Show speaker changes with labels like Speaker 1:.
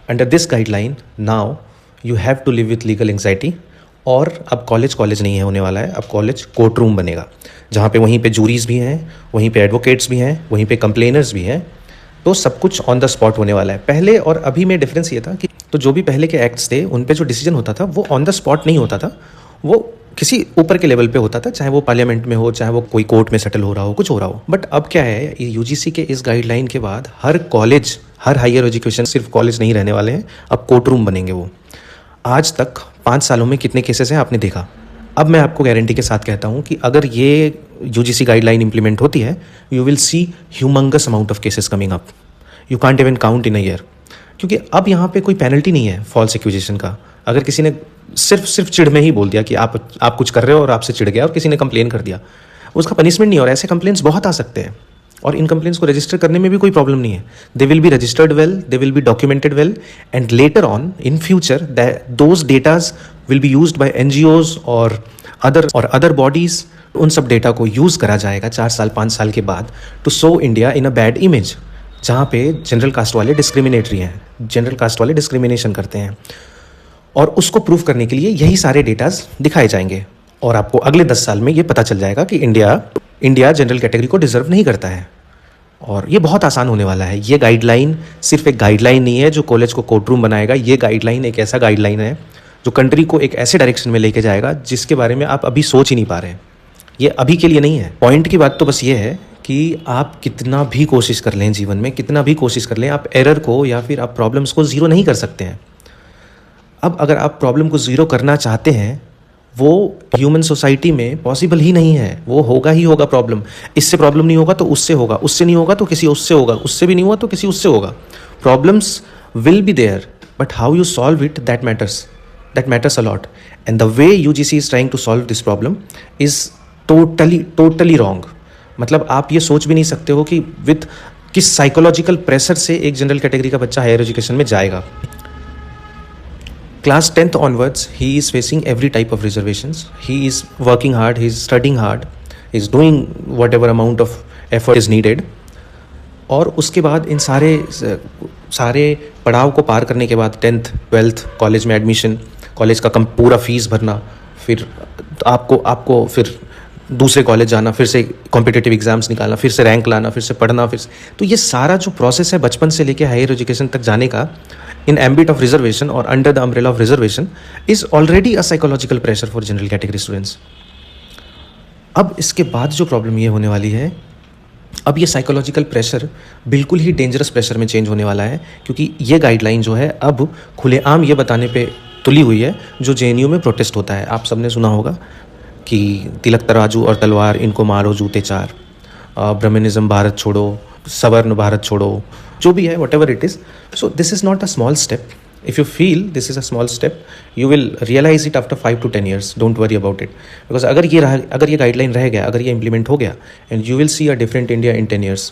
Speaker 1: Under this guideline now you have to live with legal anxiety. और अब college नहीं है होने वाला है, अब कॉलेज कोर्ट रूम बनेगा, जहाँ पे वहीं पे जूरीज भी हैं, वहीं पे एडवोकेट्स भी हैं, वहीं पे कंप्लेनर्स भी हैं। तो सब कुछ ऑन द स्पॉट होने वाला है। पहले और अभी में डिफरेंस ये था कि तो जो भी पहले के एक्ट्स थे उन पे जो डिसीजन होता था वो ऑन द स्पॉट नहीं होता था, वो किसी ऊपर के लेवल पे होता था, चाहे वो पार्लियामेंट में हो, चाहे वो कोई कोर्ट में सेटल हो रहा हो, कुछ हो रहा हो। बट अब क्या है, यूजीसी के इस गाइडलाइन के बाद हर कॉलेज, हर हायर एजुकेशन, सिर्फ कॉलेज नहीं रहने वाले हैं, अब कोर्ट रूम बनेंगे वो। आज तक 5 सालों में कितने केसेस हैं आपने देखा। अब मैं आपको गारंटी के साथ कहता हूँ कि अगर ये यूजीसी गाइडलाइन इंप्लीमेंट होती है, you will see humongous amount of cases coming up, you can't even count in a year. क्योंकि अब यहाँ पे कोई पेनल्टी नहीं है फॉल्स एक्यूजेशन का। अगर किसी ने सिर्फ चिढ़ में ही बोल दिया कि आप कुछ कर रहे हो और आपसे चिढ़ गया और किसी ने कंप्लेन कर दिया, उसका पनिशमेंट नहीं। और ऐसे कंप्लेंट्स बहुत आ सकते हैं और इन कंप्लेंट्स को रजिस्टर करने में भी कोई प्रॉब्लम नहीं है। They will be registered well, they will be documented well, and later on in future those datas will be used by NGOs और अदर बॉडीज। उन सब डेटा को यूज़ करा जाएगा 4 साल 5 साल के बाद to show India in a bad image, जहाँ पे जनरल कास्ट वाले डिस्क्रिमिनेटरी हैं, जनरल कास्ट वाले डिस्क्रिमिनेशन करते हैं। और उसको प्रूव करने के लिए यही सारे डेटाज दिखाए जाएंगे और आपको अगले 10 साल में ये पता चल जाएगा कि इंडिया जनरल कैटेगरी को डिजर्व नहीं करता है। और ये बहुत आसान होने वाला है। ये गाइडलाइन सिर्फ एक गाइडलाइन नहीं है जो कॉलेज को कोर्ट रूम बनाएगा। ये गाइडलाइन एक ऐसा गाइडलाइन है जो कंट्री को एक ऐसे डायरेक्शन में लेके जाएगा जिसके बारे में आप अभी सोच ही नहीं पा रहे हैं। ये अभी के लिए नहीं है। पॉइंट की बात तो बस ये है कि आप कितना भी कोशिश कर लें जीवन में, कितना भी कोशिश कर लें, आप एरर को या फिर आप प्रॉब्लम्स को ज़ीरो नहीं कर सकते हैं। अब अगर आप प्रॉब्लम को ज़ीरो करना चाहते हैं, वो ह्यूमन सोसाइटी में पॉसिबल ही नहीं है। वो होगा ही होगा प्रॉब्लम। इससे प्रॉब्लम नहीं होगा तो उससे होगा, उससे नहीं होगा तो किसी उससे होगा, उससे भी नहीं हुआ तो किसी उससे होगा। Problems will be there, but how you solve it that matters a lot. And the way UGC is trying to solve this problem is totally wrong. मतलब आप ये सोच भी नहीं सकते हो कि विथ किस साइकोलॉजिकल प्रेशर से एक जनरल कैटेगरी का बच्चा हायर एजुकेशन में जाएगा। Class 10th onwards, he is facing every type of reservations. He is working hard, he is studying hard, he is doing whatever amount of effort is needed. और उसके बाद इन सारे पड़ाव को पार करने के बाद 10th 12th कॉलेज में एडमिशन, कॉलेज का पूरा फीस भरना, फिर आपको फिर दूसरे कॉलेज जाना, फिर से कॉम्पिटिटिव एग्जाम्स निकालना, फिर से रैंक लाना, फिर से पढ़ना, फिर से तो ये सारा जो प्रोसेस है बचपन से लेके हायर एजुकेशन तक जाने का इन एम्बिट ऑफ रिजर्वेशन और under the umbrella of reservation is already a psychological pressure for general category students. अब इसके बाद जो प्रॉब्लम ये होने वाली है, अब ये साइकोलॉजिकल प्रेशर बिल्कुल ही डेंजरस प्रेशर में चेंज होने वाला है, क्योंकि ये गाइडलाइन जो है अब खुलेआम ये बताने पे तुली हुई है जो जेएनयू में प्रोटेस्ट होता है। आप सबने सुना होगा कि तिलक तराजू और तलवार इनको मारो जूते चार, ब्राह्मणिज्म भारत छोड़ो, सवर्ण भारत छोड़ो, जो भी है whatever it is. So this is not a small step. If you feel this is a small step, you will realize it after 5 to 10 years. Don't worry about it, because अगर ये guideline रह गया, अगर ये implement हो गया, and you will see a different India in 10 years.